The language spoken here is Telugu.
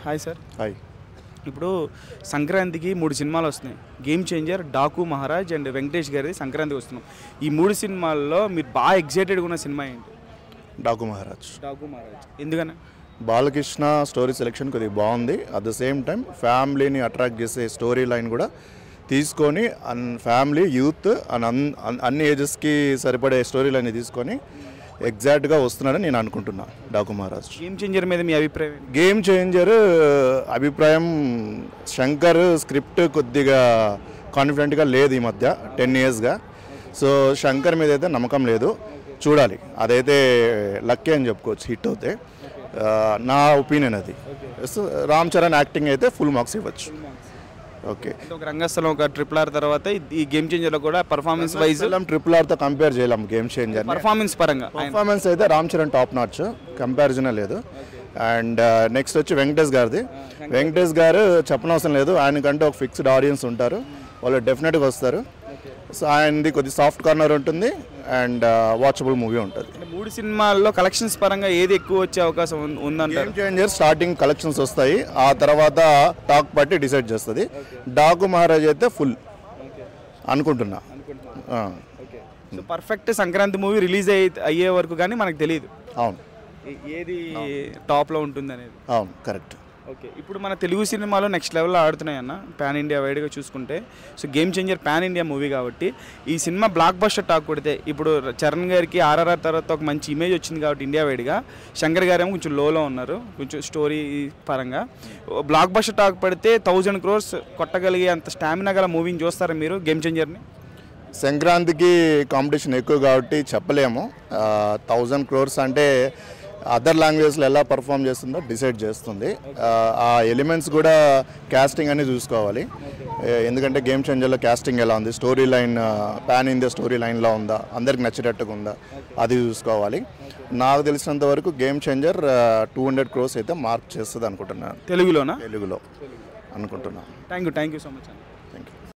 Hi sir. హాయ్. ఇప్పుడు సంక్రాంతికి 3 సినిమాలు వస్తున్నాయి. Game changer, Daaku Maharaj and Venkatesh గారిది సంక్రాంతికి వస్తున్నాం. ఈ 3 సినిమాల్లో మీరు బాగా ఎక్సైటెడ్గా ఉన్న సినిమా ఏంటి? డాకు మహారాజ్. డాకు మహారాజ్ ఎందుకని? బాలకృష్ణ స్టోరీ సెలెక్షన్ కొద్దిగా బాగుంది. అట్ ద సేమ్ టైం ఫ్యామిలీని అట్రాక్ట్ చేసే స్టోరీ లైన్ కూడా తీసుకొని ఫ్యామిలీ యూత్ అన్ని ఏజెస్కి సరిపడే స్టోరీ లైన్ తీసుకొని ఎగ్జాక్ట్గా వస్తున్నాడని నేను అనుకుంటున్నా. డాకు మహారాజ్. గేమ్ చేంజర్ మీద మీ అభిప్రాయం? గేమ్ చేంజర్ అభిప్రాయం శంకర్ స్క్రిప్ట్ కొద్దిగా కాన్ఫిడెంట్గా లేదు ఈ మధ్య 10 yearsగా. సో శంకర్ మీద అయితే నమ్మకం లేదు. చూడాలి, అదైతే లక్కీ అని చెప్పుకోవచ్చు హిట్ అవుతే. నా ఒపీనియన్ అది. రామ్ చరణ్ యాక్టింగ్ అయితే ఫుల్ మార్క్స్ ఇవ్వచ్చు. ఓకే, ఒక రంగస్థలం, ఒక RRR తర్వాత ఈ గేమ్ చేంజర్లో కూడా పర్ఫార్మెన్స్ వైజ్ RRRతో కంపేర్ చేయలేం. గేమ్ చేంజర్ పర్ఫార్మెన్స్ పరంగా పర్ఫార్మెన్స్ అయితే రామ్ చరణ్ టాప్ నాచ్, కంపారిజనే లేదు. అండ్ నెక్స్ట్ వచ్చి వెంకటేష్ గారిది. వెంకటేష్ గారు చెప్పనవసరం లేదు, ఆయనకంటే ఒక ఫిక్స్డ్ ఆడియన్స్ ఉంటారు, వాళ్ళు డెఫినెట్గా వస్తారు. సో ఆయనది కొద్ది సాఫ్ట్ కార్నర్ ఉంటుంది అండ్ వాచబుల్ మూవీ ఉంటుంది. 3 సినిమాల్లో కలెక్షన్స్ పరంగా ఏది ఎక్కువ వచ్చే అవకాశం ఉందంటారు? గేమ్ చేంజర్ స్టార్టింగ్ కలెక్షన్స్ వస్తాయి, ఆ తర్వాత టాక్ బట్టి డిసైడ్ చేస్తుంది. డాకు మహారాజ్ అయితే ఫుల్ అనుకుంటున్నా. So perfect Sankranti movie release అయ్యే వరకు కానీ మనకు తెలియదు అవును ఏది టాప్లో ఉంటుంది అనేది. అవును, కరెక్ట్. ఓకే, ఇప్పుడు మన తెలుగు సినిమాలో నెక్స్ట్ లెవెల్లో ఆడుతున్నాయన్న పాన్ ఇండియా వైడ్గా చూసుకుంటే. So game changer pan India movie కాబట్టి ఈ సినిమా బ్లాక్ బస్టర్ టాక్ కొడితే, ఇప్పుడు చరణ్ గారికి RRR తర్వాత ఒక మంచి ఇమేజ్ వచ్చింది కాబట్టి ఇండియా వైడ్గా, శంకర్ గారేమో కొంచెం లోలో ఉన్నారు కొంచెం స్టోరీ పరంగా. బ్లాక్ బస్టర్ టాక్ పడితే 1000 crores కొట్టగలిగే అంత స్టామినా గల మూవీని చూస్తారా మీరు గేమ్ చేంజర్ని? సంక్రాంతికి కాంపిటీషన్ ఎక్కువ కాబట్టి చెప్పలేము. 1000 crores అంటే అదర్ లాంగ్వేజ్లో ఎలా పర్ఫామ్ చేస్తుందో డిసైడ్ చేస్తుంది. ఆ ఎలిమెంట్స్ కూడా కాస్టింగ్ అని చూసుకోవాలి. ఎందుకంటే గేమ్ చేంజర్లో కాస్టింగ్ ఎలా ఉంది, story line pan India story లైన్లో ఉందా, అందరికి నచ్చేటట్టుగా ఉందా, అది చూసుకోవాలి. నాకు తెలిసినంత వరకు గేమ్ చేంజర్ 200 crores అయితే మార్క్ చేస్తుంది అనుకుంటున్నాను. తెలుగులో అనుకుంటున్నాను. థ్యాంక్ యూ సో మచ్ అన్న.